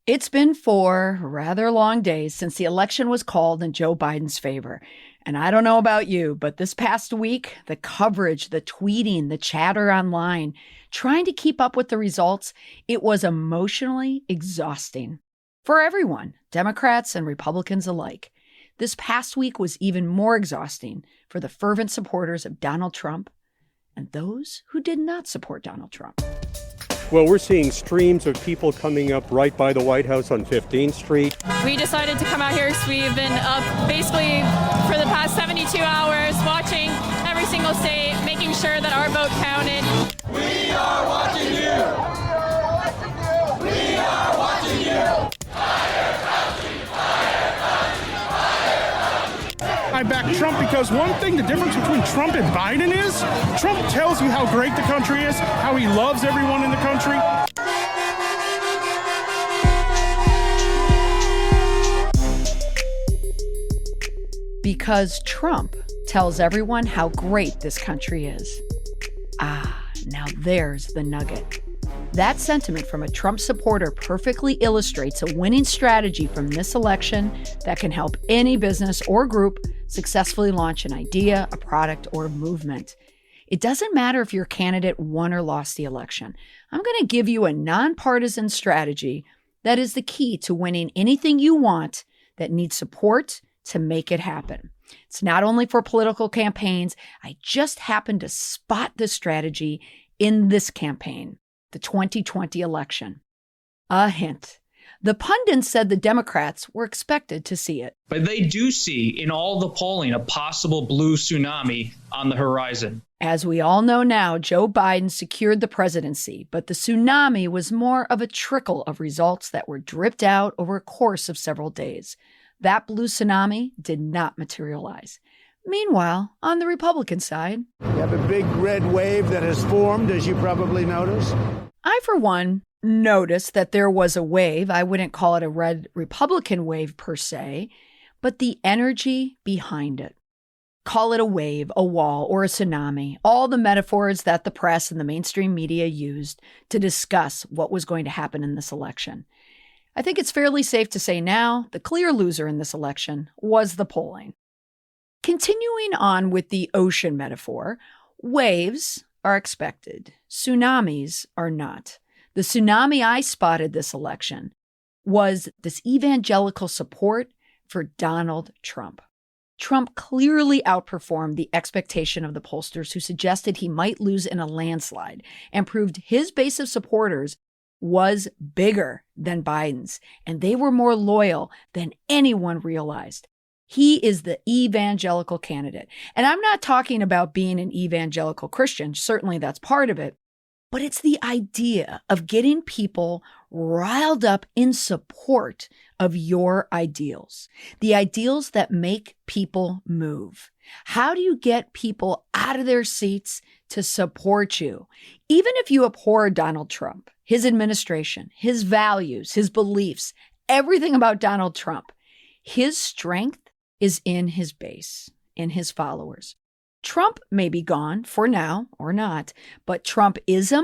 It's been 4 rather long days since the election was called in Joe Biden's favor. And I don't know about you, but this past week, the coverage, the tweeting, the chatter online, trying to keep up with the results, it was emotionally exhausting for everyone, Democrats and Republicans alike. This past week was even more exhausting for the fervent supporters of Donald Trump and those who did not support Donald Trump. Well, we're seeing streams of people coming up right by the White House on 15th Street. We decided to come out here, so we've been up basically for the past 72 hours, watching every single state, making sure that our vote counted. We are watching you! We are watching you! I back Trump because one thing, the difference between Trump and Biden is Trump tells you how great the country is, how he loves everyone in the country. Because Trump tells everyone how great this country is. Now there's the nugget. That sentiment from a Trump supporter perfectly illustrates a winning strategy from this election that can help any business or group successfully launch an idea, a product, or a movement. It doesn't matter if your candidate won or lost the election. I'm going to give you a nonpartisan strategy that is the key to winning anything you want that needs support to make it happen. It's not only for political campaigns. I just happened to spot this strategy in this campaign, the 2020 election. A hint. The pundits said the Democrats were expected to see it. But they do see in all the polling a possible blue tsunami on the horizon. As we all know now, Joe Biden secured the presidency, but the tsunami was more of a trickle of results that were dripped out over a course of several days. That blue tsunami did not materialize. Meanwhile, on the Republican side, you have a big red wave that has formed, as you probably noticed. I, for one, noticed that there was a wave. I wouldn't call it a red Republican wave per se, but the energy behind it. Call it a wave, a wall, or a tsunami, all the metaphors that the press and the mainstream media used to discuss what was going to happen in this election. I think it's fairly safe to say now the clear loser in this election was the polling. Continuing on with the ocean metaphor, waves are expected. Tsunamis are not. The tsunami I spotted this election was this evangelical support for Donald Trump. Trump clearly outperformed the expectation of the pollsters who suggested he might lose in a landslide and proved his base of supporters was bigger than Biden's, and they were more loyal than anyone realized. He is the evangelical candidate. And I'm not talking about being an evangelical Christian. Certainly that's part of it. But it's the idea of getting people riled up in support of your ideals, the ideals that make people move. How do you get people out of their seats to support you? Even if you abhor Donald Trump, his administration, his values, his beliefs, everything about Donald Trump, his strength is in his base, in his followers. Trump may be gone for now or not, but Trumpism,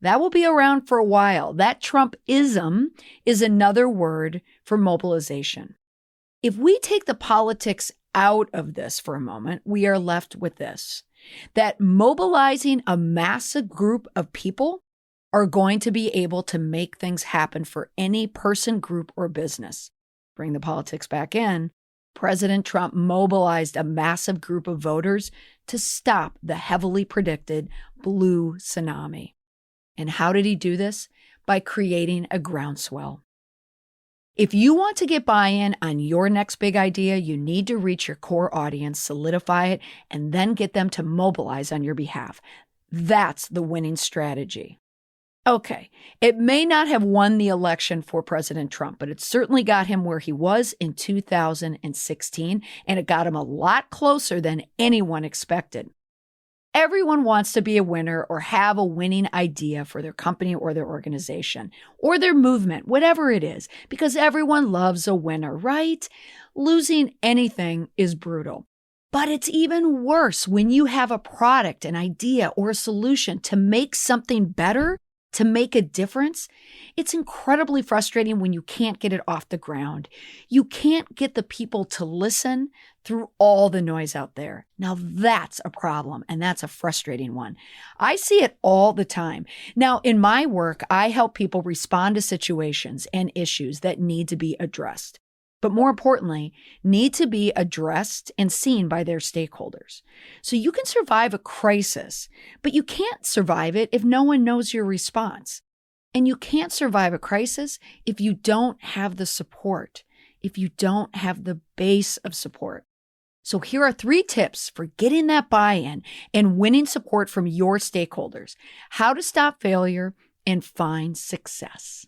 that will be around for a while. That Trumpism is another word for mobilization. If we take the politics out of this for a moment, we are left with this, that mobilizing a massive group of people are going to be able to make things happen for any person, group, or business. Bring the politics back in. President Trump mobilized a massive group of voters to stop the heavily predicted blue tsunami. And how did he do this? By creating a groundswell. If you want to get buy-in on your next big idea, you need to reach your core audience, solidify it, and then get them to mobilize on your behalf. That's the winning strategy. Okay, it may not have won the election for President Trump, but it certainly got him where he was in 2016, and it got him a lot closer than anyone expected. Everyone wants to be a winner or have a winning idea for their company or their organization or their movement, whatever it is, because everyone loves a winner, right? Losing anything is brutal. But it's even worse when you have a product, an idea, or a solution to make something better to make a difference, it's incredibly frustrating when you can't get it off the ground. You can't get the people to listen through all the noise out there. Now that's a problem, and that's a frustrating one. I see it all the time. Now, in my work, I help people respond to situations and issues that need to be addressed, but more importantly, need to be addressed and seen by their stakeholders. So you can survive a crisis, but you can't survive it if no one knows your response. And you can't survive a crisis if you don't have the support, if you don't have the base of support. So here are 3 tips for getting that buy-in and winning support from your stakeholders. How to stop failure and find success.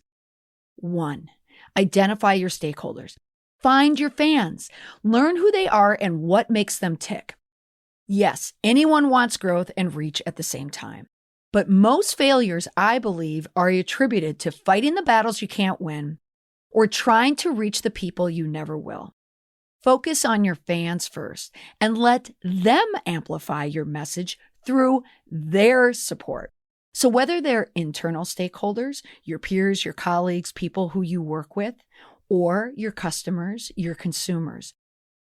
1, identify your stakeholders. Find your fans. Learn who they are and what makes them tick. Yes, anyone wants growth and reach at the same time. But most failures, I believe, are attributed to fighting the battles you can't win or trying to reach the people you never will. Focus on your fans first and let them amplify your message through their support. So whether they're internal stakeholders, your peers, your colleagues, people who you work with, or your customers, your consumers,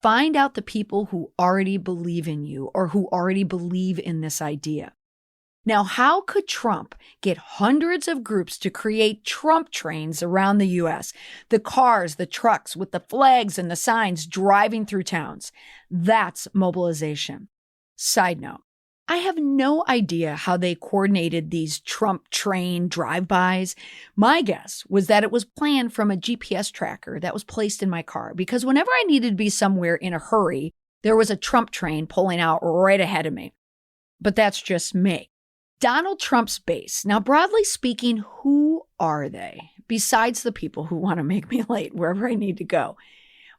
find out the people who already believe in you or who already believe in this idea. Now, how could Trump get hundreds of groups to create Trump trains around the U.S.? The cars, the trucks with the flags and the signs driving through towns. That's mobilization. Side note, I have no idea how they coordinated these Trump train drive-bys. My guess was that it was planned from a GPS tracker that was placed in my car because whenever I needed to be somewhere in a hurry, there was a Trump train pulling out right ahead of me. But that's just me. Donald Trump's base. Now, broadly speaking, who are they? Besides the people who want to make me late wherever I need to go.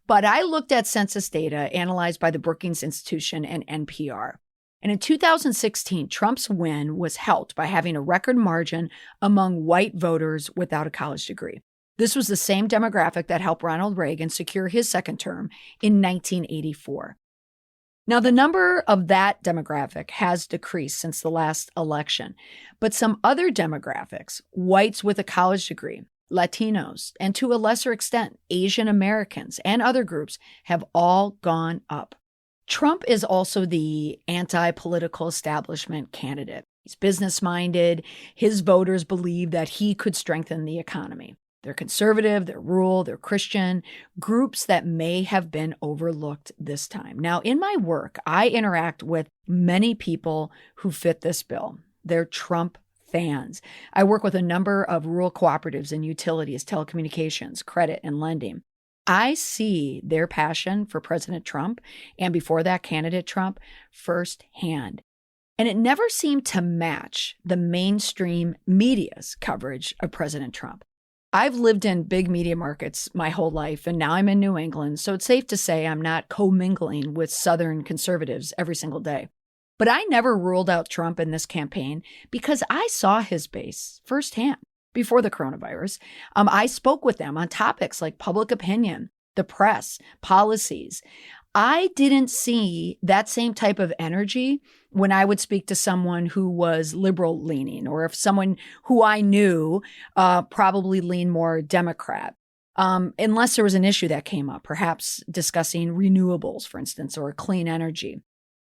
But I looked at census data analyzed by the Brookings Institution and NPR. And in 2016, Trump's win was helped by having a record margin among white voters without a college degree. This was the same demographic that helped Ronald Reagan secure his second term in 1984. Now, the number of that demographic has decreased since the last election, but some other demographics, whites with a college degree, Latinos, and to a lesser extent, Asian Americans and other groups have all gone up. Trump is also the anti-political establishment candidate. He's business-minded. His voters believe that he could strengthen the economy. They're conservative, they're rural, they're Christian, groups that may have been overlooked this time. Now, in my work, I interact with many people who fit this bill. They're Trump fans. I work with a number of rural cooperatives and utilities, telecommunications, credit, and lending. I see their passion for President Trump, and before that, candidate Trump, firsthand. And it never seemed to match the mainstream media's coverage of President Trump. I've lived in big media markets my whole life, and now I'm in New England, so it's safe to say I'm not commingling with Southern conservatives every single day. But I never ruled out Trump in this campaign because I saw his base firsthand before the coronavirus. I spoke with them on topics like public opinion, the press, policies. I didn't see that same type of energy when I would speak to someone who was liberal leaning, or if someone who I knew probably leaned more Democrat, unless there was an issue that came up, perhaps discussing renewables, for instance, or clean energy.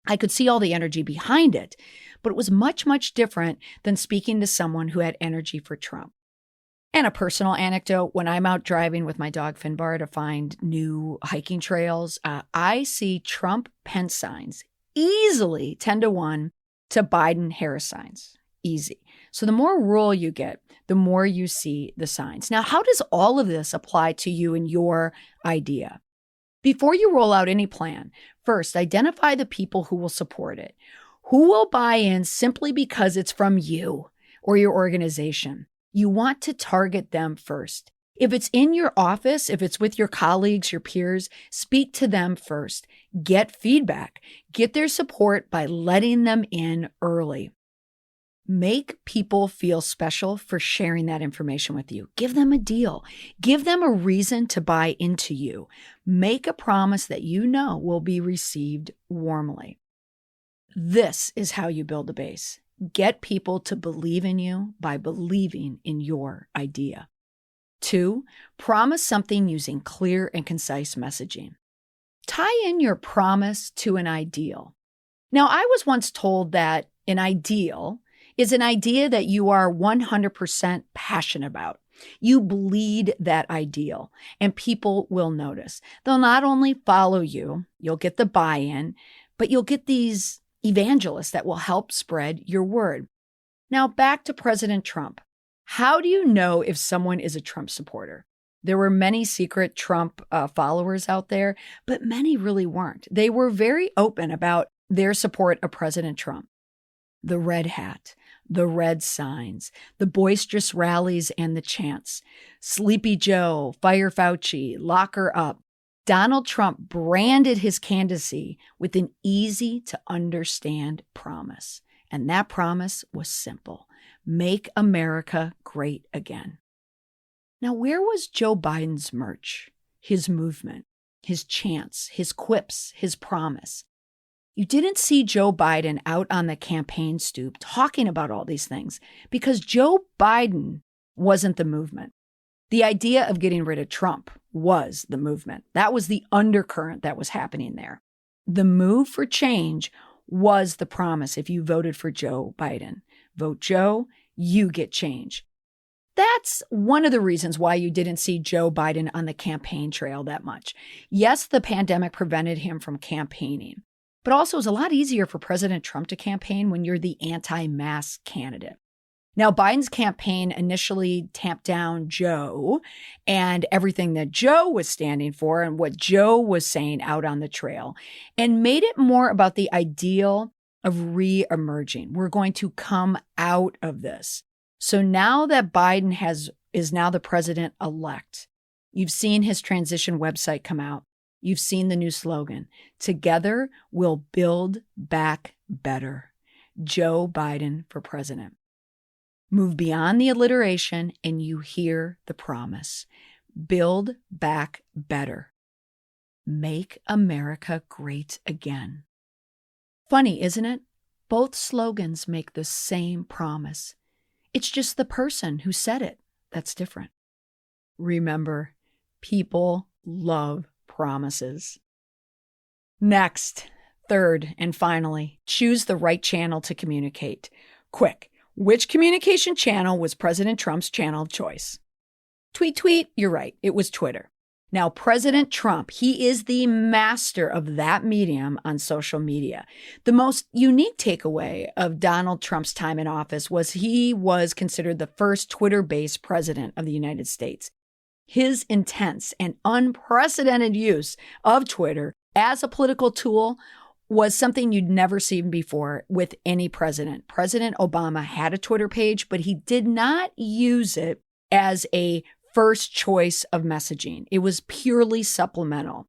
I could see all the energy behind it, but it was much, much different than speaking to someone who had energy for Trump. And a personal anecdote, when I'm out driving with my dog Finbar to find new hiking trails, I see Trump-Pence signs easily 10-1 to Biden-Harris signs. Easy. So the more rural you get, the more you see the signs. Now, how does all of this apply to you and your idea? Before you roll out any plan, first, identify the people who will support it. Who will buy in simply because it's from you or your organization? You want to target them first. If it's in your office, if it's with your colleagues, your peers, speak to them first. Get feedback. Get their support by letting them in early. Make people feel special for sharing that information with you. Give them a deal. Give them a reason to buy into you. Make a promise that you know will be received warmly. This is how you build a base. get people to believe in you by believing in your idea. 2, promise something using clear and concise messaging. Tie in your promise to an ideal. Now, I was once told that an ideal is an idea that you are 100% passionate about. You bleed that ideal, and people will notice. They'll not only follow you, you'll get the buy-in, but you'll get these evangelists that will help spread your word. Now, back to President Trump. How do you know if someone is a Trump supporter? There were many secret Trump followers out there, but many really weren't. They were very open about their support of President Trump. The red hat, the red signs, the boisterous rallies and the chants. Sleepy Joe, fire Fauci, lock her up. Donald Trump branded his candidacy with an easy-to-understand promise. And that promise was simple. Make America great again. Now, where was Joe Biden's merch, his movement, his chants, his quips, his promise? You didn't see Joe Biden out on the campaign stoop talking about all these things because Joe Biden wasn't the movement. The idea of getting rid of Trump was the movement. That was the undercurrent that was happening there. The move for change was the promise if you voted for Joe Biden. Vote Joe, you get change. That's one of the reasons why you didn't see Joe Biden on the campaign trail that much. Yes, the pandemic prevented him from campaigning, but also it was a lot easier for President Trump to campaign when you're the anti-mask candidate. Now, Biden's campaign initially tamped down Joe and everything that Joe was standing for and what Joe was saying out on the trail and made it more about the ideal of re-emerging. We're going to come out of this. So now that Biden is now the president-elect, you've seen his transition website come out. You've seen the new slogan, "Together we'll build back better." Joe Biden for president. Move beyond the alliteration and you hear the promise. Build back better. Make America great again. Funny, isn't it? Both slogans make the same promise. It's just the person who said it that's different. Remember, people love promises. Next, third, and finally, choose the right channel to communicate. Quick, which communication channel was President Trump's channel of choice? Tweet, you're right, it was Twitter. Now, President Trump, he is the master of that medium on social media. The most unique takeaway of Donald Trump's time in office was he was considered the first Twitter-based president of the United States. His intense and unprecedented use of Twitter as a political tool was something you'd never seen before with any president. President Obama had a Twitter page, but he did not use it as a first choice of messaging. It was purely supplemental.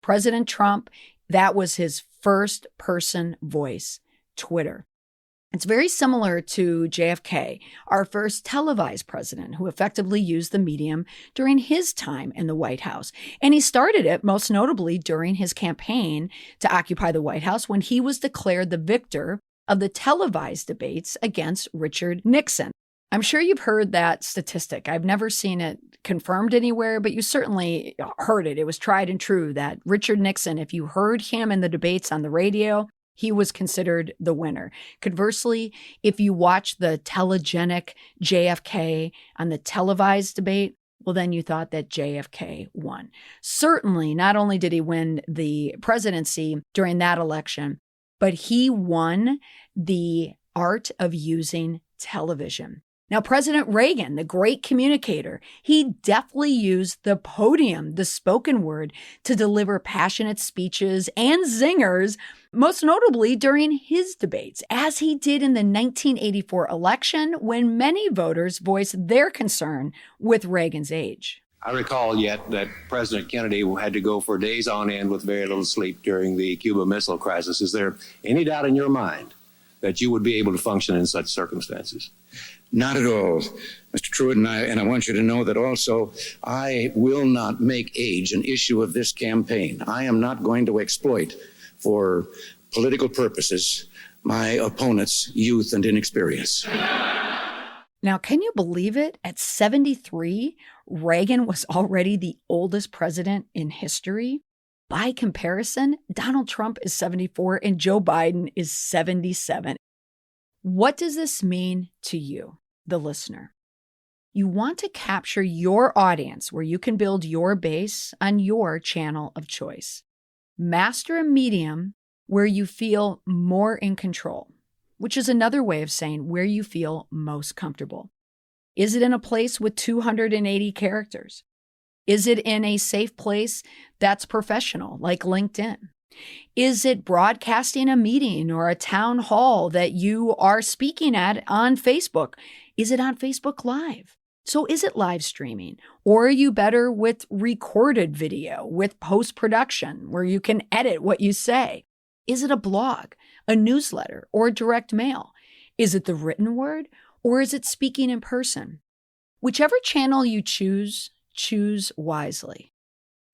President Trump, that was his first person voice, Twitter. It's very similar to JFK, our first televised president who effectively used the medium during his time in the White House. And he started it most notably during his campaign to occupy the White House when he was declared the victor of the televised debates against Richard Nixon. I'm sure you've heard that statistic. I've never seen it confirmed anywhere, but you certainly heard it. It was tried and true that Richard Nixon, if you heard him in the debates on the radio, he was considered the winner. Conversely, if you watch the telegenic JFK on the televised debate, well, then you thought that JFK won. Certainly, not only did he win the presidency during that election, but he won the art of using television. Now, President Reagan, the great communicator, he deftly used the podium, the spoken word, to deliver passionate speeches and zingers, most notably during his debates, as he did in the 1984 election when many voters voiced their concern with Reagan's age. I recall yet that President Kennedy had to go for days on end with very little sleep during the Cuba Missile Crisis. Is there any doubt in your mind that you would be able to function in such circumstances? Not at all, Mr. Truitt, and I want you to know that also I will not make age an issue of this campaign. I am not going to exploit for political purposes my opponent's youth and inexperience. Now, can you believe it? At 73, Reagan was already the oldest president in history. By comparison, Donald Trump is 74 and Joe Biden is 77. What does this mean to you, the listener? You want to capture your audience where you can build your base on your channel of choice. Master a medium where you feel more in control, which is another way of saying where you feel most comfortable. Is it in a place with 280 characters? Is it in a safe place that's professional, like LinkedIn? Is it broadcasting a meeting or a town hall that you are speaking at on Facebook? Is it on Facebook Live? So is it live streaming? Or are you better with recorded video, with post-production, where you can edit what you say? Is it a blog, a newsletter, or direct mail? Is it the written word, or is it speaking in person? Whichever channel you choose, choose wisely.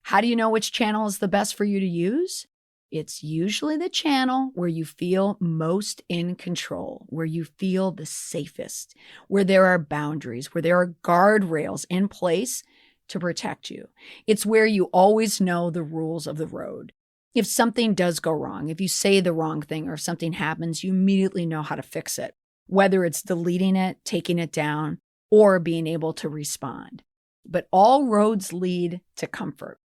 How do you know which channel is the best for you to use? It's usually the channel where you feel most in control, where you feel the safest, where there are boundaries, where there are guardrails in place to protect you. It's where you always know the rules of the road. If something does go wrong, if you say the wrong thing or if something happens, you immediately know how to fix it, whether it's deleting it, taking it down, or being able to respond. But all roads lead to comfort.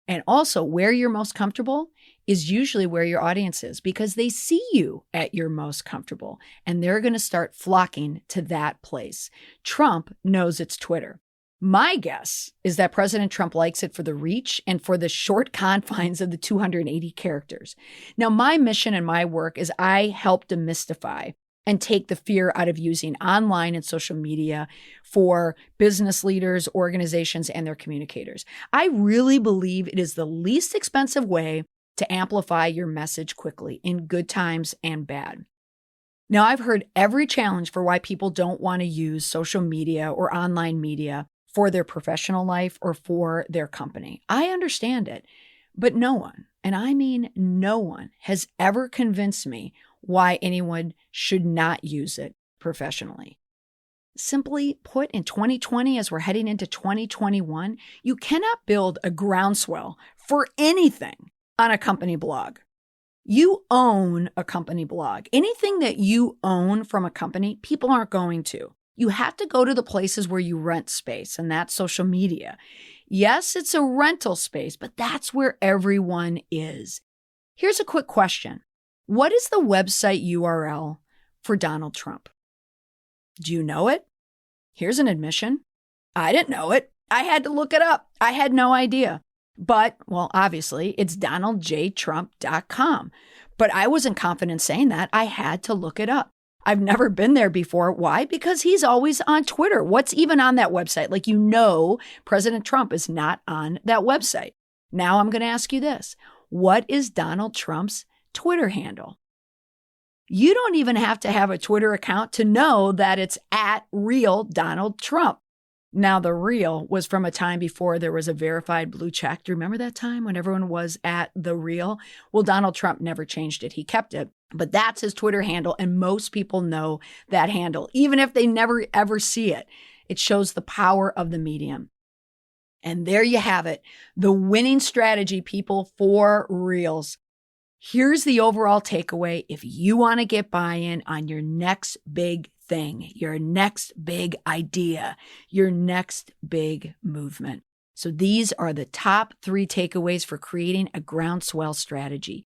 And also, where you're most comfortable is usually where your audience is, because they see you at your most comfortable and they're going to start flocking to that place. Trump knows it's Twitter. My guess is that President Trump likes it for the reach and for the short confines of the 280 characters. Now, my mission and my work is I help demystify and take the fear out of using online and social media for business leaders, organizations, and their communicators. I really believe it is the least expensive way to amplify your message quickly in good times and bad. Now, I've heard every challenge for why people don't want to use social media or online media for their professional life or for their company. I understand it, but no one, and I mean no one, has ever convinced me why anyone should not use it professionally. Simply put, in 2020, as we're heading into 2021, you cannot build a groundswell for anything on a company blog. You own a company blog. Anything that you own from a company, people aren't going to. You have to go to the places where you rent space, and that's social media. Yes, it's a rental space, but that's where everyone is. Here's a quick question. What is the website URL for Donald Trump? Do you know it? Here's an admission. I didn't know it. I had to look it up. I had no idea. But, well, obviously, it's donaldjtrump.com. But I wasn't confident saying that. I had to look it up. I've never been there before. Why? Because he's always on Twitter. What's even on that website? Like, President Trump is not on that website. Now I'm going to ask you this. What is Donald Trump's Twitter handle? You don't even have to have a Twitter account to know that it's at real Donald Trump. Now, the real was from a time before there was a verified blue check. Do you remember that time when everyone was at the real? Well, Donald Trump never changed it. He kept it. But that's his Twitter handle, and most people know that handle, even if they never ever see it. It shows the power of the medium. And there you have it, the winning strategy, people, for reals. Here's the overall takeaway if you want to get buy-in on your next big thing, your next big idea, your next big movement. So these are the top 3 takeaways for creating a groundswell strategy.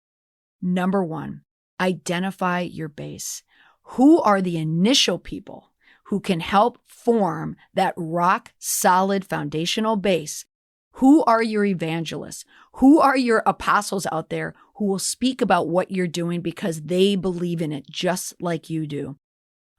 Number 1, identify your base. Who are the initial people who can help form that rock solid foundational base? Who are your evangelists? Who are your apostles out there who will speak about what you're doing because they believe in it just like you do?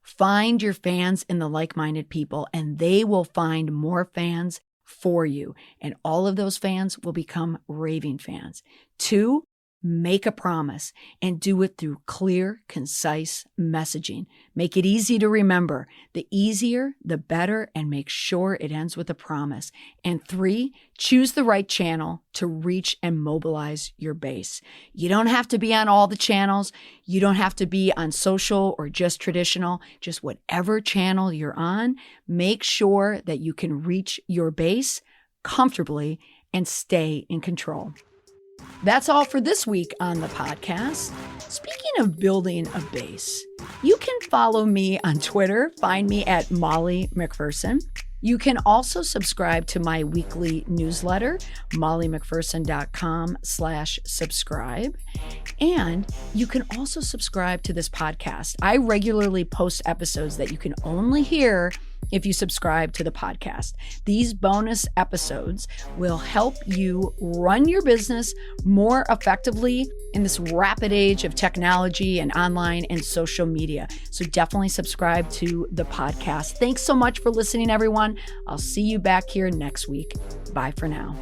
Find your fans in the like-minded people, and they will find more fans for you. And all of those fans will become raving fans. 2, Make a promise and do it through clear, concise messaging. Make it easy to remember. The easier, the better, and make sure it ends with a promise. And 3, choose the right channel to reach and mobilize your base. You don't have to be on all the channels. You don't have to be on social or just traditional. Just whatever channel you're on, make sure that you can reach your base comfortably and stay in control. That's all for this week on the podcast. Speaking of building a base, you can follow me on Twitter. Find me at Molly McPherson. You can also subscribe to my weekly newsletter, mollymcpherson.com/subscribe. And you can also subscribe to this podcast. I regularly post episodes that you can only hear if you subscribe to the podcast. These bonus episodes will help you run your business more effectively in this rapid age of technology and online and social media. So definitely subscribe to the podcast. Thanks so much for listening, everyone. I'll see you back here next week. Bye for now.